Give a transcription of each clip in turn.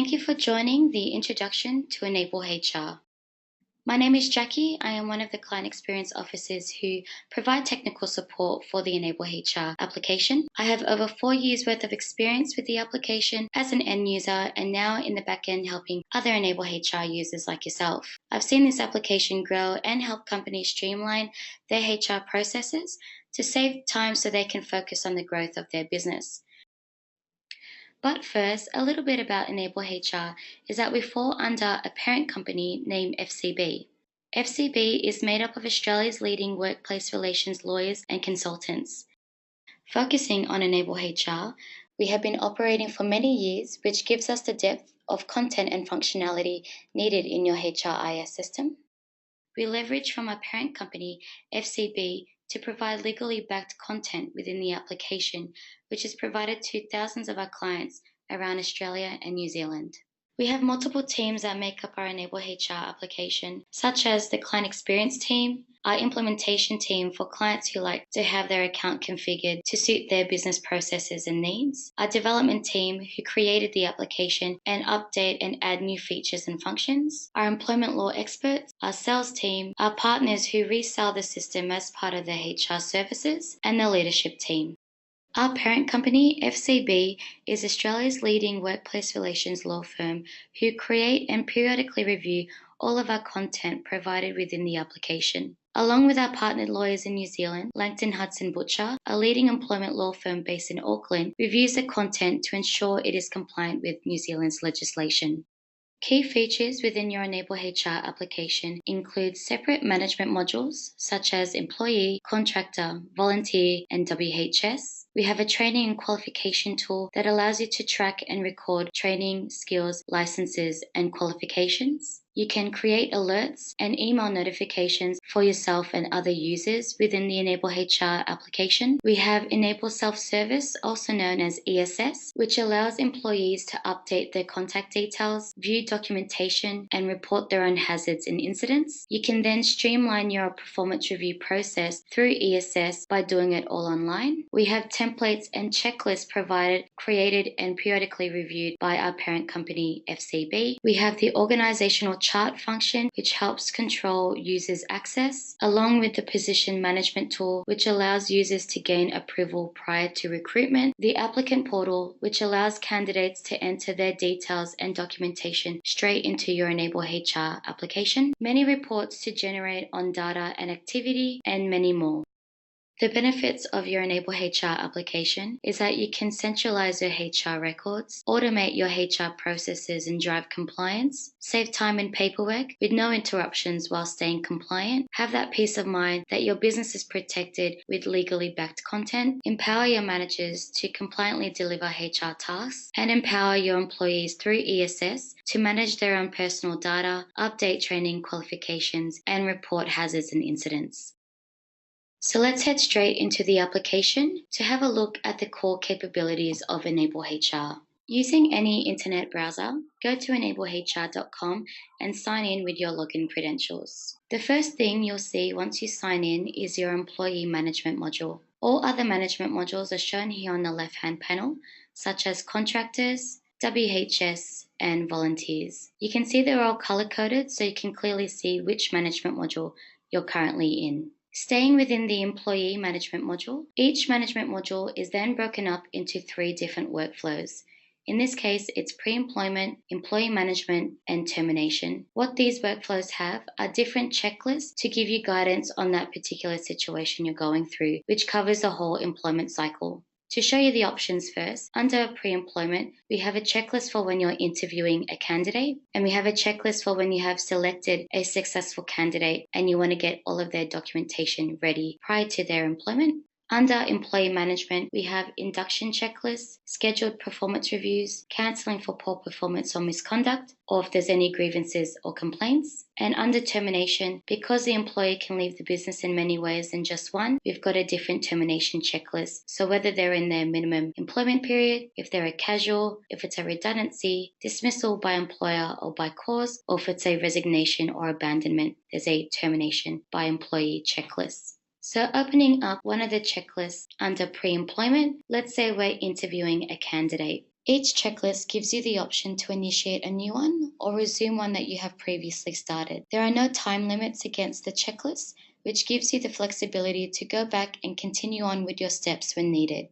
Thank you for joining the introduction to enableHR. My name is Jackie. I am one of the client experience officers who provide technical support for the enableHR application. I have over 4 years worth of experience with the application as an end user and now in the back end helping other enableHR users like yourself. I've seen this application grow and help companies streamline their HR processes to save time so they can focus on the growth of their business. But first, a little bit about enableHR is that we fall under a parent company named FCB. FCB is made up of Australia's leading workplace relations lawyers and consultants. Focusing on enableHR, we have been operating for many years, which gives us the depth of content and functionality needed in your HRIS system. We leverage from our parent company, FCB, to provide legally backed content within the application, which is provided to thousands of our clients around Australia and New Zealand. We have multiple teams that make up our enableHR application, such as the client experience team, our implementation team for clients who like to have their account configured to suit their business processes and needs, our development team who created the application and update and add new features and functions, our employment law experts, our sales team, our partners who resell the system as part of their HR services, and the leadership team. Our parent company, FCB, is Australia's leading workplace relations law firm who create and periodically review all of our content provided within the application. Along with our partnered lawyers in New Zealand, Langton Hudson Butcher, a leading employment law firm based in Auckland, reviews the content to ensure it is compliant with New Zealand's legislation. Key features within your enableHR application include separate management modules such as employee, contractor, volunteer, and WHS. We have a training and qualification tool that allows you to track and record training, skills, licenses, and qualifications. You can create alerts and email notifications for yourself and other users within the enableHR application. We have Enable Self-Service, also known as ESS, which allows employees to update their contact details, view documentation, and report their own hazards and incidents. You can then streamline your performance review process through ESS by doing it all online. We have templates and checklists provided, created, and periodically reviewed by our parent company, FCB. We have the organizational chart function, which helps control users' access, along with the position management tool, which allows users to gain approval prior to recruitment, the applicant portal, which allows candidates to enter their details and documentation straight into your enableHR application, many reports to generate on data and activity, and many more. The benefits of your enableHR application is that you can centralize your HR records, automate your HR processes and drive compliance, save time and paperwork with no interruptions while staying compliant, have that peace of mind that your business is protected with legally backed content, empower your managers to compliantly deliver HR tasks, and empower your employees through ESS to manage their own personal data, update training qualifications, and report hazards and incidents. So let's head straight into the application to have a look at the core capabilities of enableHR. Using any internet browser, go to enablehr.com and sign in with your login credentials. The first thing you'll see once you sign in is your employee management module. All other management modules are shown here on the left-hand panel, such as contractors, WHS, and volunteers. You can see they're all color-coded so you can clearly see which management module you're currently in. Staying within the employee management module, each management module is then broken up into 3 different workflows. In this case, it's pre-employment, employee management, and termination. What these workflows have are different checklists to give you guidance on that particular situation you're going through, which covers the whole employment cycle. To show you the options first, under pre-employment, we have a checklist for when you're interviewing a candidate, and we have a checklist for when you have selected a successful candidate and you want to get all of their documentation ready prior to their employment. Under employee management, we have induction checklists, scheduled performance reviews, cancelling for poor performance or misconduct, or if there's any grievances or complaints. And under termination, because the employee can leave the business in many ways than just one, we've got a different termination checklist. So whether they're in their minimum employment period, if they're a casual, if it's a redundancy, dismissal by employer or by cause, or if it's a resignation or abandonment, there's a termination by employee checklist. So opening up one of the checklists under pre-employment, let's say we're interviewing a candidate. Each checklist gives you the option to initiate a new one or resume one that you have previously started. There are no time limits against the checklist, which gives you the flexibility to go back and continue on with your steps when needed.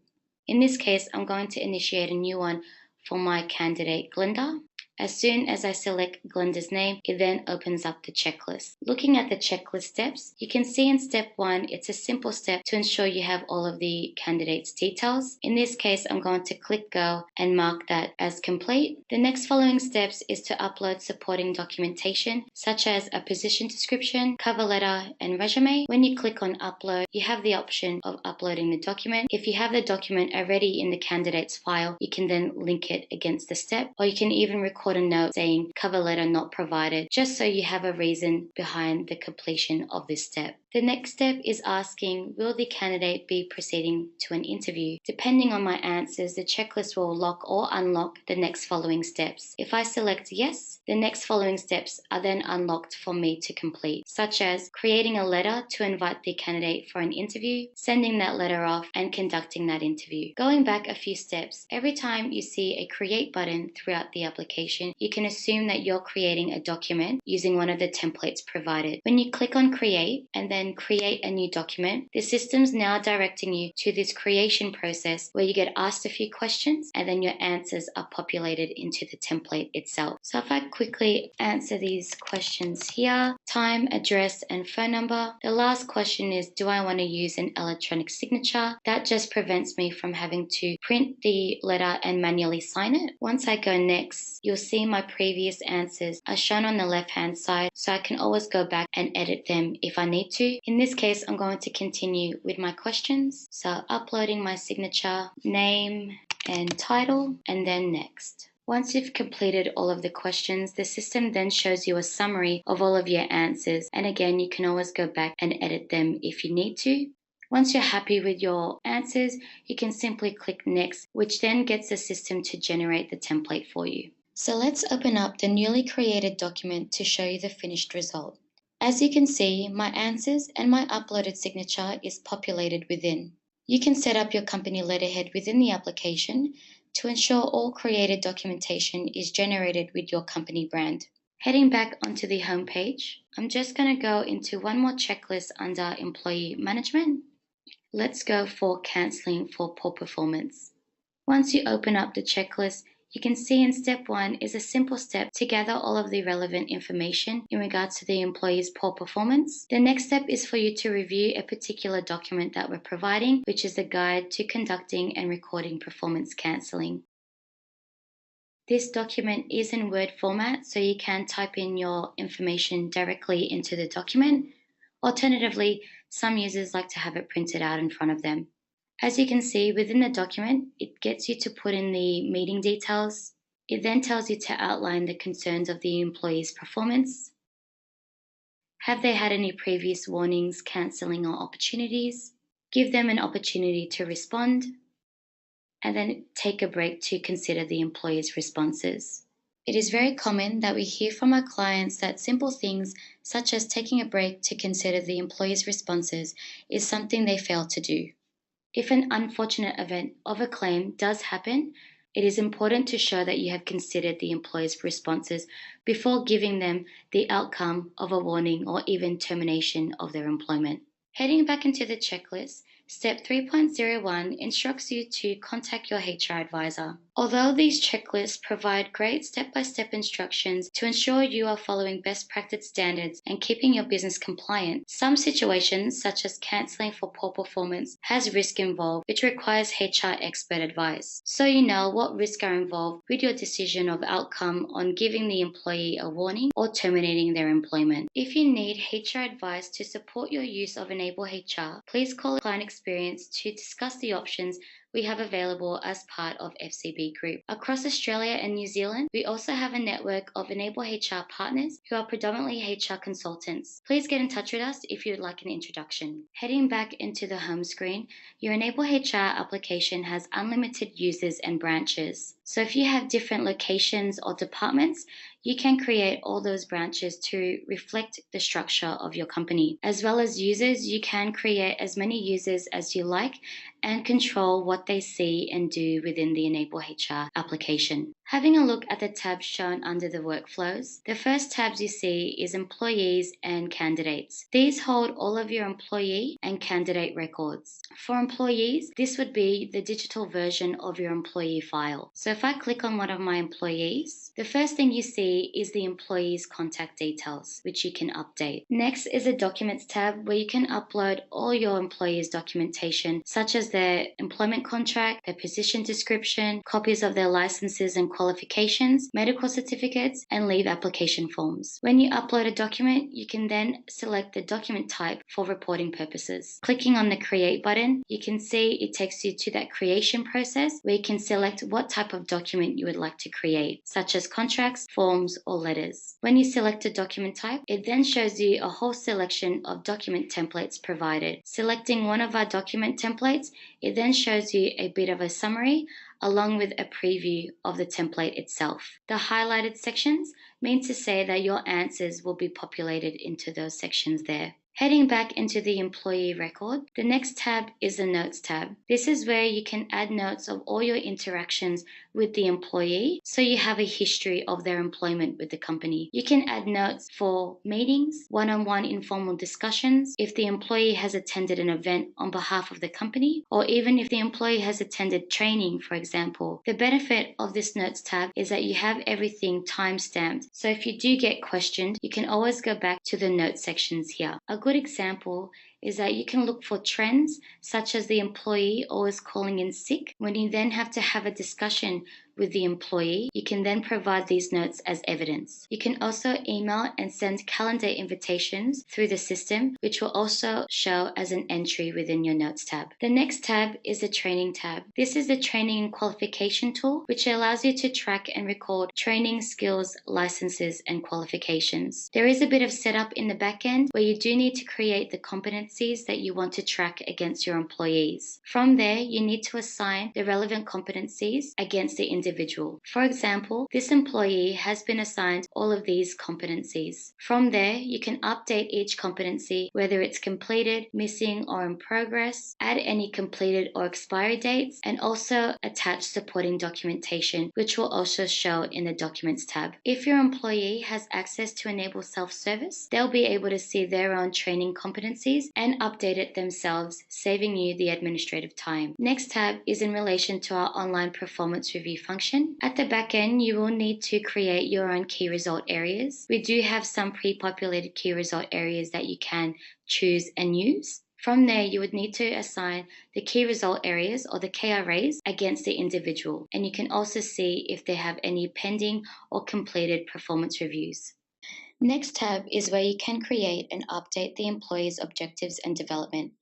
In this case, I'm going to initiate a new one for my candidate, Glenda. As soon as I select Glenda's name, it then opens up the checklist. Looking at the checklist steps, you can see in step 1, it's a simple step to ensure you have all of the candidate's details. In this case, I'm going to click go and mark that as complete. The next following steps is to upload supporting documentation, such as a position description, cover letter, and resume. When you click on upload, you have the option of uploading the document. If you have the document already in the candidate's file, you can then link it against the step, or you can even record a note saying cover letter not provided, just so you have a reason behind the completion of this step. The next step is asking, will the candidate be proceeding to an interview? Depending on my answers, the checklist will lock or unlock the next following steps. If I select yes, the next following steps are then unlocked for me to complete, such as creating a letter to invite the candidate for an interview, sending that letter off, and conducting that interview. Going back a few steps, every time you see a create button throughout the application, you can assume that you're creating a document using one of the templates provided. When you click on create and then create a new document, the system's now directing you to this creation process where you get asked a few questions and then your answers are populated into the template itself. So if I quickly answer these questions here, time, address, and phone number. The last question is, do I want to use an electronic signature? That just prevents me from having to print the letter and manually sign it. Once I go next, you'll see my previous answers are shown on the left-hand side, so I can always go back and edit them if I need to. In this case, I'm going to continue with my questions. So uploading my signature, name and title, and then next. Once you've completed all of the questions, the system then shows you a summary of all of your answers. And again, you can always go back and edit them if you need to. Once you're happy with your answers, you can simply click next, which then gets the system to generate the template for you. So let's open up the newly created document to show you the finished result. As you can see, my answers and my uploaded signature is populated within. You can set up your company letterhead within the application to ensure all created documentation is generated with your company brand. Heading back onto the home page, I'm just going to go into one more checklist under Employee Management. Let's go for cancelling for poor performance. Once you open up the checklist, you can see in step 1 is a simple step to gather all of the relevant information in regards to the employee's poor performance. The next step is for you to review a particular document that we're providing, which is a guide to conducting and recording performance cancelling. This document is in Word format, so you can type in your information directly into the document. Alternatively, some users like to have it printed out in front of them. As you can see within the document, it gets you to put in the meeting details. It then tells you to outline the concerns of the employee's performance. Have they had any previous warnings, cancelling, or opportunities? Give them an opportunity to respond, and then take a break to consider the employee's responses. It is very common that we hear from our clients that simple things such as taking a break to consider the employee's responses is something they fail to do. If an unfortunate event of a claim does happen, it is important to show that you have considered the employee's responses before giving them the outcome of a warning or even termination of their employment. Heading back into the checklist, Step 3.01 instructs you to contact your HR advisor. Although these checklists provide great step-by-step instructions to ensure you are following best practice standards and keeping your business compliant, some situations, such as cancelling for poor performance, has risk involved, which requires HR expert advice. So you know what risks are involved with your decision of outcome on giving the employee a warning or terminating their employment. If you need HR advice to support your use of enableHR, please call a client experience to discuss the options we have available as part of FCB Group. Across Australia and New Zealand, we also have a network of enableHR partners who are predominantly HR consultants. Please get in touch with us if you would like an introduction. Heading back into the home screen, your enableHR application has unlimited users and branches. So if you have different locations or departments, you can create all those branches to reflect the structure of your company. As well as users, you can create as many users as you like and control what they see and do within the enableHR application. Having a look at the tabs shown under the workflows, the first tabs you see is employees and candidates. These hold all of your employee and candidate records. For employees, this would be the digital version of your employee file. So if I click on one of my employees, the first thing you see is the employee's contact details, which you can update. Next is a Documents tab where you can upload all your employees' documentation, such as their employment contract, their position description, copies of their licenses and qualifications, medical certificates, and leave application forms. When you upload a document, you can then select the document type for reporting purposes. Clicking on the Create button, you can see it takes you to that creation process where you can select what type of document you would like to create, such as contracts, forms, or letters. When you select a document type, it then shows you a whole selection of document templates provided. Selecting one of our document templates, it then shows you a bit of a summary along with a preview of the template itself. The highlighted sections mean to say that your answers will be populated into those sections there. Heading back into the employee record, the next tab is the Notes tab. This is where you can add notes of all your interactions with the employee, so you have a history of their employment with the company. You can add notes for meetings, one-on-one informal discussions, if the employee has attended an event on behalf of the company, or even if the employee has attended training, for example. The benefit of this Notes tab is that you have everything time-stamped, so if you do get questioned, you can always go back to the Notes sections here. A good example is that you can look for trends such as the employee always calling in sick. When you then have to have a discussion with the employee, you can then provide these notes as evidence. You can also email and send calendar invitations through the system, which will also show as an entry within your Notes tab. The next tab is the Training tab. This is the training and qualification tool, which allows you to track and record training, skills, licenses, and qualifications. There is a bit of setup in the back end where you do need to create the competencies that you want to track against your employees. From there, you need to assign the relevant competencies against the individual. For example, this employee has been assigned all of these competencies. From there, you can update each competency, whether it's completed, missing, or in progress, add any completed or expiry dates, and also attach supporting documentation, which will also show in the Documents tab. If your employee has access to enable self-service, they'll be able to see their own training competencies and update it themselves, saving you the administrative time. Next tab is in relation to our online performance review function. At the back end, you will need to create your own key result areas. We do have some pre-populated key result areas that you can choose and use. From there, you would need to assign the key result areas or the KRAs against the individual, and you can also see if they have any pending or completed performance reviews. Next tab is where you can create and update the employee's objectives and development.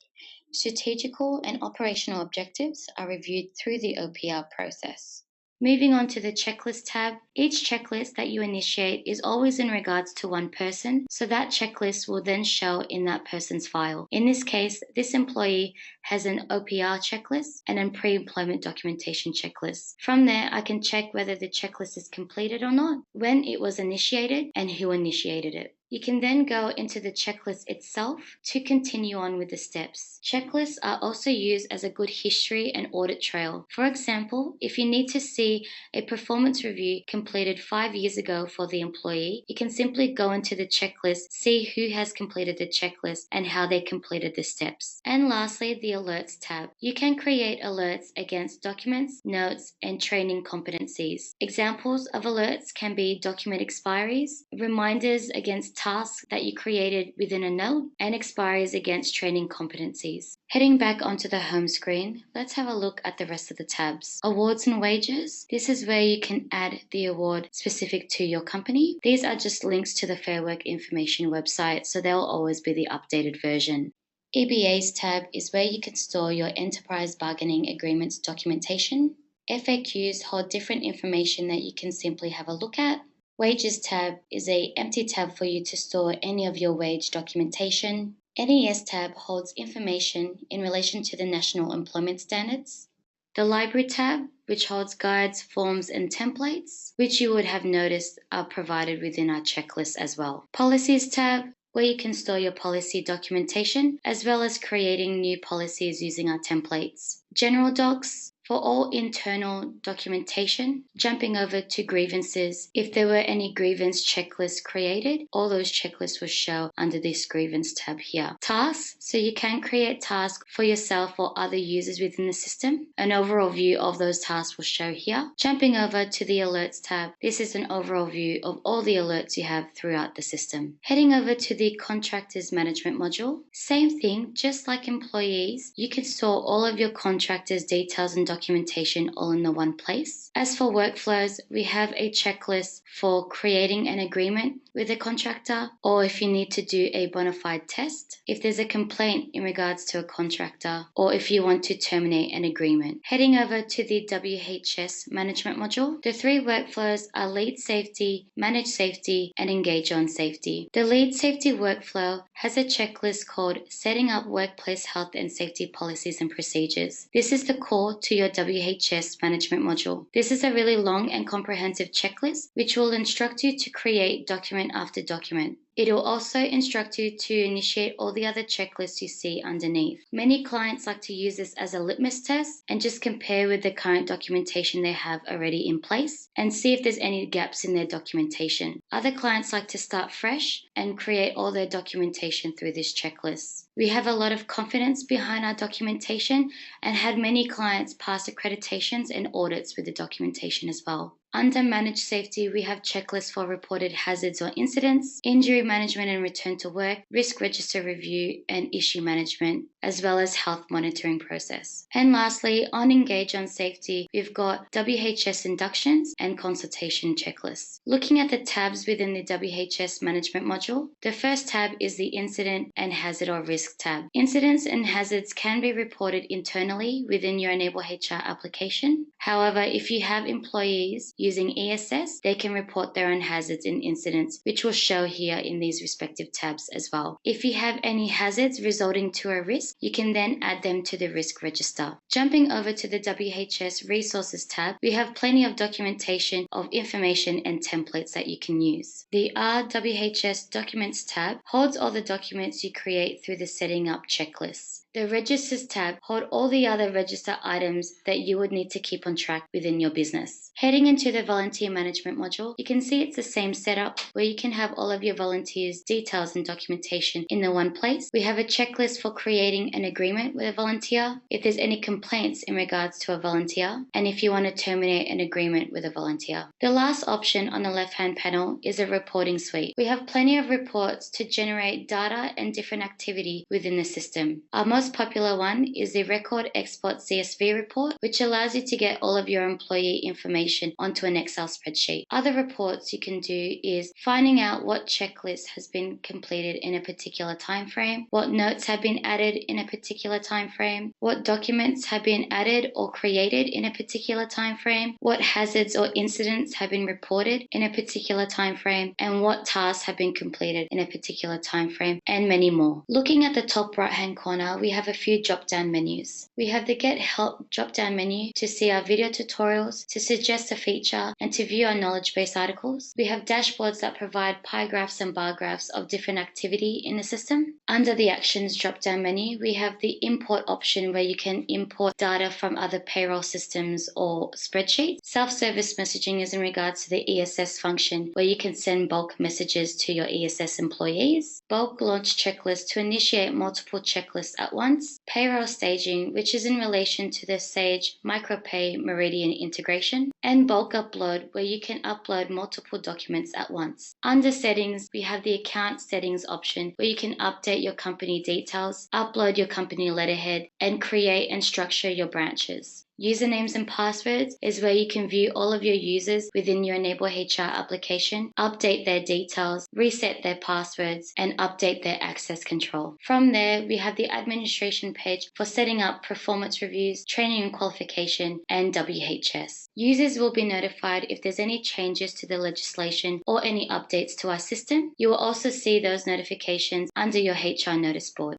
Strategical and operational objectives are reviewed through the OPR process. Moving on to the Checklist tab, each checklist that you initiate is always in regards to one person, so that checklist will then show in that person's file. In this case, this employee has an OPR checklist and a pre-employment documentation checklist. From there, I can check whether the checklist is completed or not, when it was initiated, and who initiated it. You can then go into the checklist itself to continue on with the steps. Checklists are also used as a good history and audit trail. For example, if you need to see a performance review completed 5 years ago for the employee, you can simply go into the checklist, see who has completed the checklist and how they completed the steps. And lastly, the Alerts tab. You can create alerts against documents, notes, and training competencies. Examples of alerts can be document expiries, reminders against tasks that you created within a note, and expiries against training competencies. Heading back onto the home screen, let's have a look at the rest of the tabs. Awards and wages. This is where you can add the award specific to your company. These are just links to the Fair Work Information website, so they'll always be the updated version. EBAs tab is where you can store your enterprise bargaining agreements documentation. FAQs hold different information that you can simply have a look at. Wages tab is an empty tab for you to store any of your wage documentation. NES tab holds information in relation to the National Employment Standards. The Library tab which holds guides, forms, and templates, which you would have noticed are provided within our checklist as well. Policies tab, where you can store your policy documentation, as well as creating new policies using our templates. General docs, for all internal documentation. Jumping over to grievances, if there were any grievance checklists created, all those checklists will show under this grievance tab here. Tasks, so you can create tasks for yourself or other users within the system. An overall view of those tasks will show here. Jumping over to the alerts tab, this is an overall view of all the alerts you have throughout the system. Heading over to the contractors management module, same thing, just like employees, you can store all of your contractors' details and documentation all in the one place. As for workflows, we have a checklist for creating an agreement with a contractor, or if you need to do a bona fide test, if there's a complaint in regards to a contractor, or if you want to terminate an agreement. Heading over to the WHS management module, the three workflows are lead safety, manage safety, and engage on safety. The lead safety workflow has a checklist called Setting Up Workplace Health and Safety Policies and Procedures. This is the core to your WHS management module. This is a really long and comprehensive checklist which will instruct you to create document after document. It will also instruct you to initiate all the other checklists you see underneath. Many clients like to use this as a litmus test and just compare with the current documentation they have already in place and see if there's any gaps in their documentation. Other clients like to start fresh and create all their documentation through this checklist. We have a lot of confidence behind our documentation and had many clients pass accreditations and audits with the documentation as well. Under Managed Safety, we have checklists for reported hazards or incidents, injury management and return to work, risk register review and issue management, as well as health monitoring process. And lastly, on Engage on Safety, we've got WHS inductions and consultation checklists. Looking at the tabs within the WHS management module, the first tab is the Incident and Hazard or Risk tab. Incidents and hazards can be reported internally within your enableHR application. However, if you have employees using ESS, they can report their own hazards and incidents, which will show here in these respective tabs as well. If you have any hazards resulting to a risk, you can then add them to the risk register. Jumping over to the WHS Resources tab, we have plenty of documentation of information and templates that you can use. The RWHS Documents tab holds all the documents you create through the Setting Up checklist. The Registers tab hold all the other register items that you would need to keep on track within your business. Heading into the Volunteer Management module, you can see it's the same setup where you can have all of your volunteers' details and documentation in the one place. We have a checklist for creating an agreement with a volunteer, if there's any complaints in regards to a volunteer, and if you want to terminate an agreement with a volunteer. The last option on the left-hand panel is a reporting suite. We have plenty of reports to generate data and different activity within the system. Our most popular one is the Record Export CSV report, which allows you to get all of your employee information onto an Excel spreadsheet. Other reports you can do is finding out what checklist has been completed in a particular time frame, what notes have been added in a particular time frame, what documents have been added or created in a particular time frame, what hazards or incidents have been reported in a particular time frame, and what tasks have been completed in a particular time frame, and many more. Looking at the top right hand corner, we have a few drop-down menus. We have the Get Help drop-down menu to see our video tutorials, to suggest a feature, and to view our knowledge base articles. We have dashboards that provide pie graphs and bar graphs of different activity in the system. Under the Actions drop-down menu, we have the Import option where you can import data from other payroll systems or spreadsheets. Self-service messaging is in regards to the ESS function where you can send bulk messages to your ESS employees. Bulk launch checklist to initiate multiple checklists at once. Payroll staging, which is in relation to the Sage MicroPay Meridian integration. And bulk upload, where you can upload multiple documents at once. Under settings, we have the account settings option where you can update your company details, upload your company letterhead, and create and structure your branches. Usernames and passwords is where you can view all of your users within your enableHR application, update their details, reset their passwords, and update their access control. From there, we have the administration page for setting up performance reviews, training and qualification, and WHS. Users will be notified if there's any changes to the legislation or any updates to our system. You will also see those notifications under your HR notice board.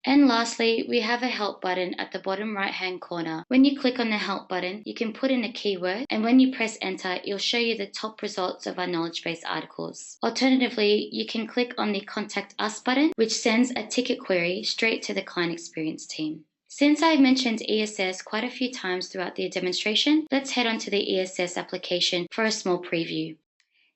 And lastly, we have a help button at the bottom right hand corner. When you click on the help button, you can put in a keyword, and when you press enter, it'll show you the top results of our knowledge base articles. Alternatively, you can click on the contact us button, which sends a ticket query straight to the client experience team. Since I've mentioned ESS quite a few times throughout the demonstration, let's head on to the ESS application for a small preview.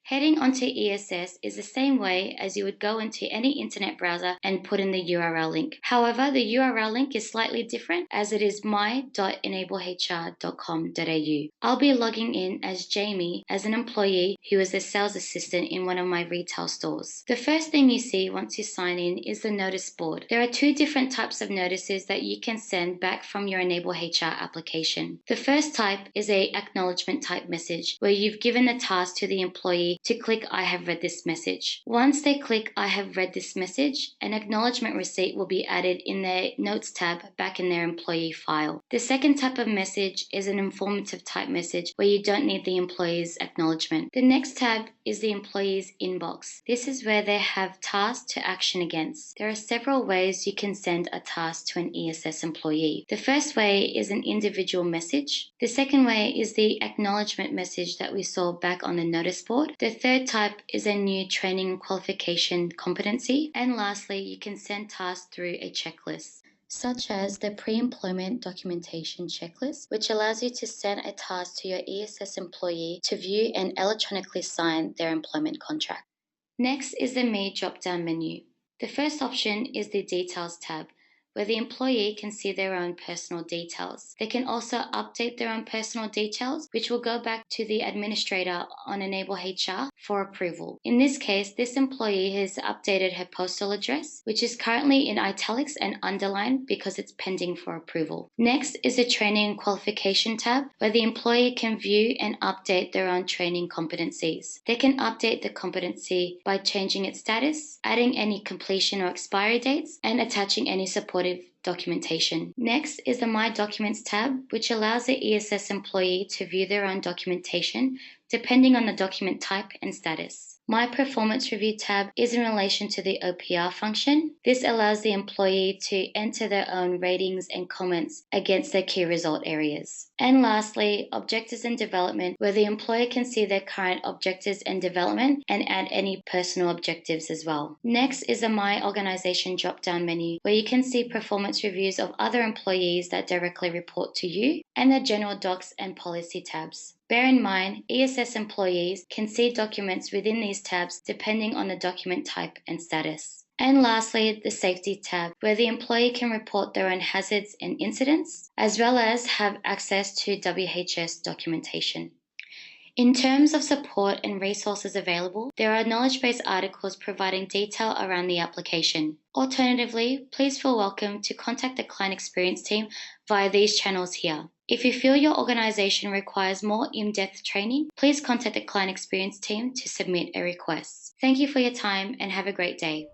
Heading onto ESS is the same way as you would go into any internet browser and put in the URL link. However, the URL link is slightly different as it is my.enablehr.com.au. I'll be logging in as Jamie as an employee who is a sales assistant in one of my retail stores. The first thing you see once you sign in is the notice board. There are two different types of notices that you can send back from your enableHR application. The first type is a acknowledgement type message where you've given the task to the employee to click I have read this message. Once they click I have read this message, an acknowledgement receipt will be added in their notes tab back in their employee file. The second type of message is an informative type message where you don't need the employee's acknowledgement. The next tab is the employee's inbox. This is where they have tasks to action against. There are several ways you can send a task to an ESS employee. The first way is an individual message. The second way is the acknowledgement message that we saw back on the notice board. The third type is a new training qualification competency. And lastly, you can send tasks through a checklist, such as the pre-employment documentation checklist, which allows you to send a task to your ESS employee to view and electronically sign their employment contract. Next is the Me drop-down menu. The first option is the Details tab, where the employee can see their own personal details. They can also update their own personal details, which will go back to the administrator on enableHR for approval. In this case, this employee has updated her postal address, which is currently in italics and underlined because it's pending for approval. Next is the Training and Qualification tab, where the employee can view and update their own training competencies. They can update the competency by changing its status, adding any completion or expiry dates, and attaching any supporting documentation. Next is the My Documents tab, which allows the ESS employee to view their own documentation depending on the document type and status. My Performance Review tab is in relation to the OPR function. This allows the employee to enter their own ratings and comments against their key result areas. And lastly, Objectives and Development, where the employee can see their current objectives and development and add any personal objectives as well. Next is the My Organization drop-down menu, where you can see performance reviews of other employees that directly report to you, and the General Docs and Policy tabs. Bear in mind, ESS employees can see documents within these tabs depending on the document type and status. And lastly, the Safety tab, where the employee can report their own hazards and incidents, as well as have access to WHS documentation. In terms of support and resources available, there are knowledge base articles providing detail around the application. Alternatively, please feel welcome to contact the client experience team via these channels here. If you feel your organization requires more in-depth training, please contact the client experience team to submit a request. Thank you for your time and have a great day.